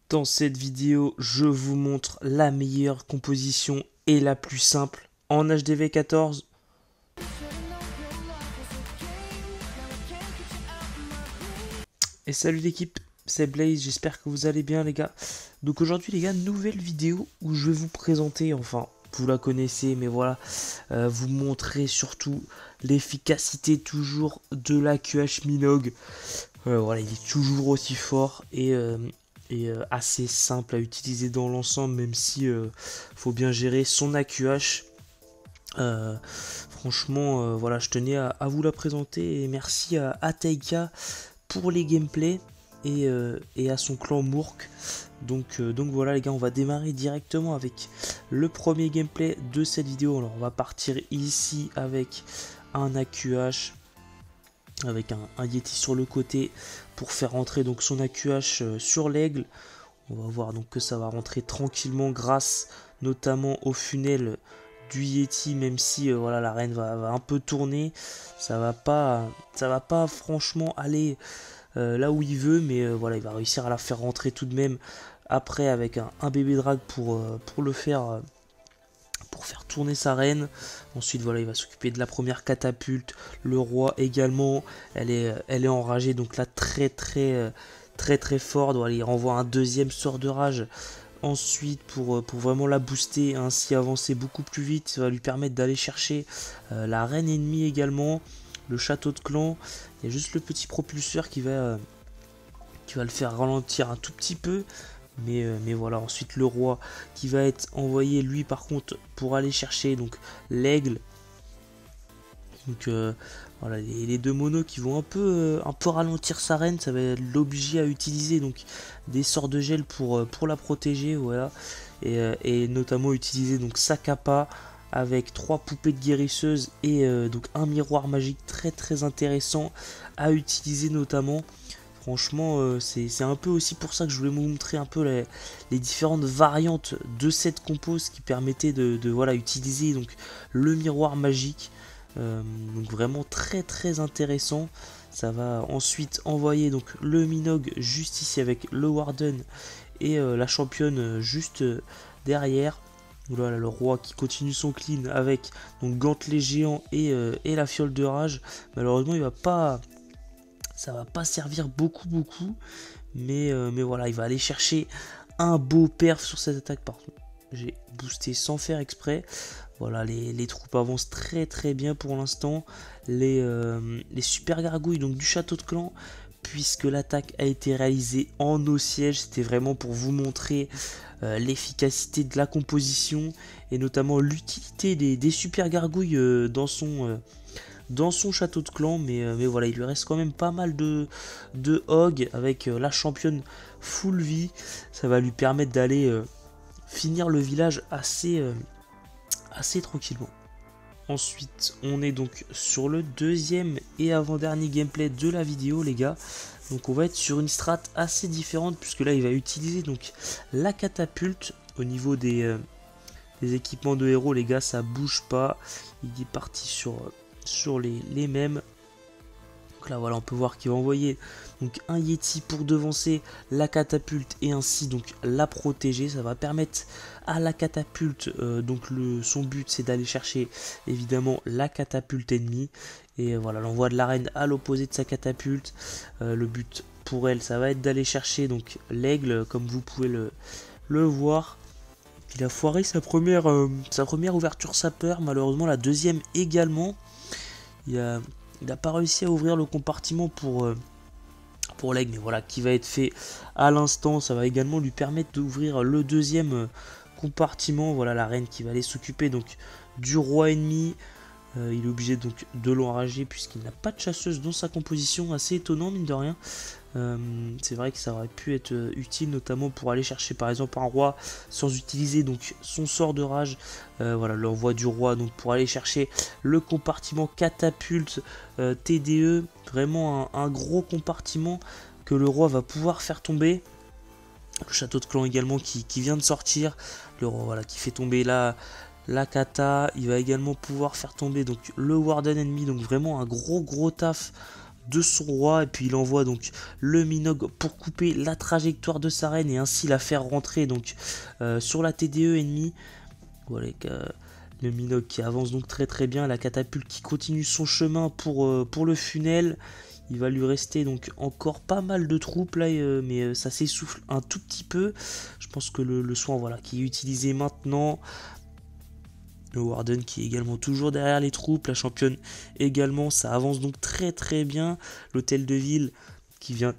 Dans cette vidéo, je vous montre la meilleure composition et la plus simple en HDV14. Et salut l'équipe, c'est Blaze, j'espère que vous allez bien les gars. Donc aujourd'hui les gars, nouvelle vidéo où je vais vous présenter, enfin vous la connaissez mais voilà, vous montrer surtout l'efficacité toujours de la QH Minogue. Voilà, il est toujours aussi fort et assez simple à utiliser dans l'ensemble, même si faut bien gérer son AQH. Franchement, voilà, je tenais à vous la présenter et merci à Taika pour les gameplays et à son clan Mourk. Donc voilà les gars, on va démarrer directement avec le premier gameplay de cette vidéo. Alors on va partir ici avec un AQH avec un Yeti sur le côté pour faire rentrer donc son AQH sur l'aigle. On va voir donc que ça va rentrer tranquillement grâce notamment au funnel du Yeti, même si voilà, la reine va un peu tourner. Ça va pas franchement aller là où il veut, mais voilà, il va réussir à la faire rentrer tout de même après avec un bébé drag pour le faire pour faire tourner sa reine. Ensuite voilà, il va s'occuper de la première catapulte. Le roi également, elle est enragée, donc là très fort. Voilà, il renvoie un deuxième sort de rage ensuite pour vraiment la booster et ainsi avancer beaucoup plus vite. Ça va lui permettre d'aller chercher la reine ennemie également, le château de clan. Il y a juste le petit propulseur qui va le faire ralentir un tout petit peu. Mais voilà, ensuite le roi qui va être envoyé lui par contre pour aller chercher donc l'aigle. Donc voilà, les deux monos qui vont un peu ralentir sa reine, ça va l'obliger à utiliser donc des sorts de gel pour la protéger, voilà. Et notamment utiliser donc sa capa avec trois poupées de guérisseuse et donc un miroir magique très intéressant à utiliser notamment. Franchement, c'est un peu aussi pour ça que je voulais vous montrer un peu les différentes variantes de cette compose qui permettait de voilà, utiliser donc, le miroir magique. Donc vraiment très intéressant. Ça va ensuite envoyer donc le Minogue juste ici avec le Warden et la championne juste derrière. Voilà, le roi qui continue son clean avec donc gantelet géant et la fiole de rage. Malheureusement ça va pas servir beaucoup, mais voilà, il va aller chercher un beau perf sur cette attaque. Par contre, j'ai boosté sans faire exprès. Voilà, les troupes avancent très bien pour l'instant. Les super gargouilles donc du château de clan, puisque l'attaque a été réalisée en eau siège, c'était vraiment pour vous montrer l'efficacité de la composition et notamment l'utilité des super gargouilles dans son château de clan, mais voilà, il lui reste quand même pas mal de hog avec la championne full vie. Ça va lui permettre d'aller finir le village assez tranquillement. Ensuite, on est donc sur le deuxième et avant-dernier gameplay de la vidéo, les gars. Donc on va être sur une strat assez différente, puisque là il va utiliser donc la catapulte au niveau des équipements de héros, les gars, ça bouge pas. Il est parti sur les mêmes. Donc là voilà, on peut voir qu'il va envoyer donc un Yeti pour devancer la catapulte et ainsi donc la protéger. Ça va permettre à la catapulte, son but c'est d'aller chercher évidemment la catapulte ennemie. Et voilà, l'envoi de la reine à l'opposé de sa catapulte. Le but pour elle, ça va être d'aller chercher donc l'aigle, comme vous pouvez le voir. Il a foiré sa première ouverture sapeur, malheureusement la deuxième également. Il n'a pas réussi à ouvrir le compartiment pour l'aigle, mais voilà, qui va être fait à l'instant. Ça va également lui permettre d'ouvrir le deuxième compartiment. Voilà, la reine qui va aller s'occuper donc du roi ennemi. Il est obligé donc de l'enrager puisqu'il n'a pas de chasseuse dans sa composition, assez étonnant mine de rien. C'est vrai que ça aurait pu être utile notamment pour aller chercher par exemple un roi sans utiliser donc son sort de rage. Voilà, l'envoi du roi donc pour aller chercher le compartiment catapulte TDE, vraiment un gros compartiment que le roi va pouvoir faire tomber. Le château de clan également qui vient de sortir, le roi voilà, qui fait tomber la kata. Il va également pouvoir faire tomber donc le warden ennemi, donc vraiment un gros taf de son roi, et puis il envoie donc le Minogue pour couper la trajectoire de sa reine et ainsi la faire rentrer donc sur la TDE ennemie. Voilà, le Minogue qui avance donc très bien, la catapulte qui continue son chemin pour le funnel. Il va lui rester donc encore pas mal de troupes là, mais ça s'essouffle un tout petit peu. Je pense que le soin voilà, qui est utilisé maintenant. Le Warden qui est également toujours derrière les troupes. La championne également, ça avance donc très bien. L'hôtel de ville qui vient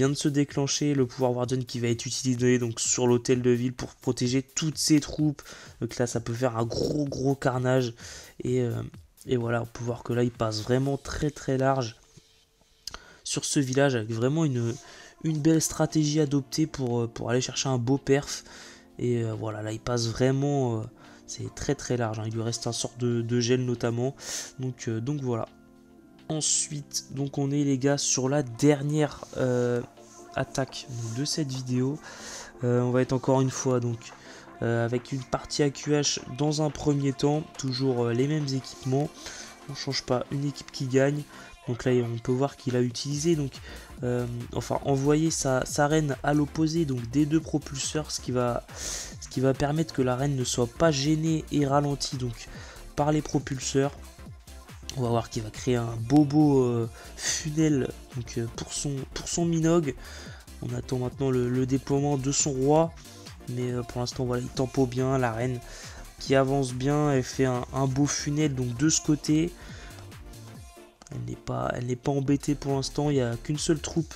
de se déclencher. Le pouvoir Warden qui va être utilisé donc sur l'hôtel de ville pour protéger toutes ses troupes. Donc là ça peut faire un gros carnage. Et voilà, on peut voir que là il passe vraiment très large sur ce village avec vraiment une belle stratégie adoptée pour aller chercher un beau perf. Et voilà, là il passe vraiment, c'est très large, hein. Il lui reste un sort de gel notamment. Donc voilà. Ensuite, donc on est les gars sur la dernière attaque de cette vidéo. On va être encore une fois donc avec une partie AQH dans un premier temps. Toujours les mêmes équipements. On change pas, une équipe qui gagne. Donc là on peut voir qu'il a utilisé donc envoyé sa reine à l'opposé, donc des deux propulseurs, ce qui va permettre que la reine ne soit pas gênée et ralentie donc par les propulseurs. On va voir qu'il va créer un beau funnel donc, pour son Minogue. On attend maintenant le déploiement de son roi, mais pour l'instant voilà, il tempo bien, la reine qui avance bien, elle fait un beau funnel donc de ce côté. Elle n'est pas embêtée pour l'instant, il n'y a qu'une seule troupe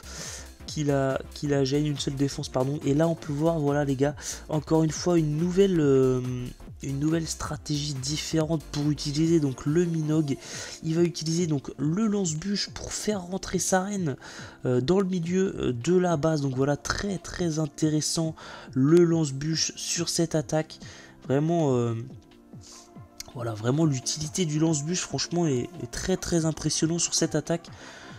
qui la gêne, une seule défense pardon. Et là on peut voir, voilà les gars, encore une fois une nouvelle stratégie différente pour utiliser donc le Minogue. Il va utiliser donc le lance-bûche pour faire rentrer sa reine dans le milieu de la base. Donc voilà, très intéressant le lance-bûche sur cette attaque. Vraiment voilà, vraiment l'utilité du lance-bûche franchement est très impressionnant sur cette attaque.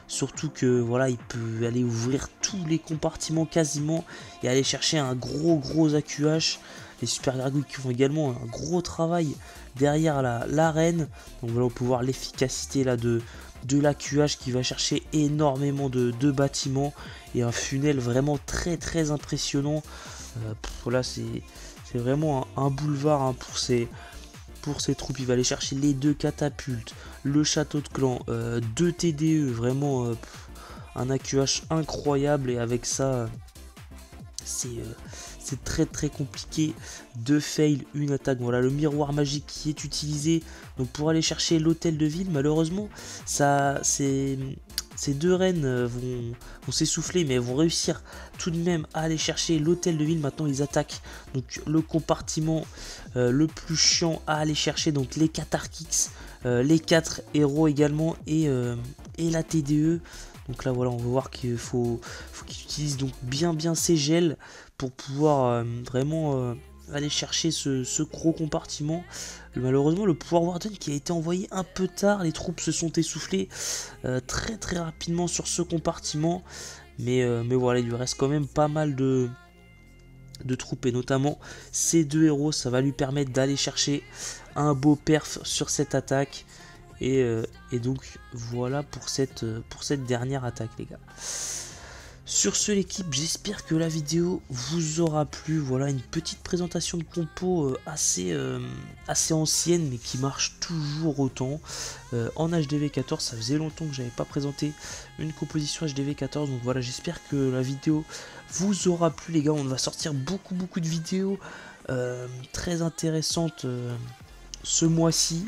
Surtout que voilà, il peut aller ouvrir tous les compartiments quasiment et aller chercher un gros AQH. Les super gargouilles qui font également un gros travail derrière l'arène. Donc voilà, on peut voir l'efficacité là de l'AQH qui va chercher énormément de bâtiments et un funnel vraiment très impressionnant. Voilà, c'est vraiment un boulevard hein, pour ses troupes. Il va aller chercher les deux catapultes, le château de clan, 2 TDE, vraiment un AQH incroyable. Et avec ça, c'est très compliqué de fail une attaque. Voilà le miroir magique qui est utilisé donc pour aller chercher l'hôtel de ville. Malheureusement, ces deux reines vont s'essouffler, mais elles vont réussir tout de même à aller chercher l'hôtel de ville. Maintenant ils attaquent donc le compartiment le plus chiant à aller chercher, donc les Catharkix, les 4 héros également et la TDE. Donc là voilà, on va voir qu'il faut qu'il utilise donc bien ses gels pour pouvoir vraiment aller chercher ce gros compartiment. Malheureusement le pouvoir Warden qui a été envoyé un peu tard, les troupes se sont essoufflées très rapidement sur ce compartiment. Mais voilà, il lui reste quand même pas mal de troupes et notamment ces deux héros, ça va lui permettre d'aller chercher un beau perf sur cette attaque. Et donc voilà pour cette dernière attaque les gars. Sur ce l'équipe, j'espère que la vidéo vous aura plu. Voilà une petite présentation de compo assez ancienne mais qui marche toujours autant en HDV14. Ça faisait longtemps que j'avais pas présenté une composition HDV14, donc voilà, j'espère que la vidéo vous aura plu les gars. On va sortir beaucoup de vidéos très intéressantes ce mois-ci.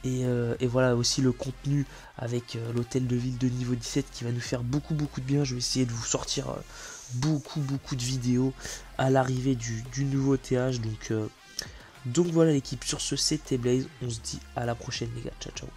Et voilà aussi le contenu avec l'hôtel de ville de niveau 17 qui va nous faire beaucoup de bien. Je vais essayer de vous sortir beaucoup de vidéos à l'arrivée du nouveau TH. Donc voilà l'équipe, sur ce c'était Blaze, on se dit à la prochaine les gars, ciao.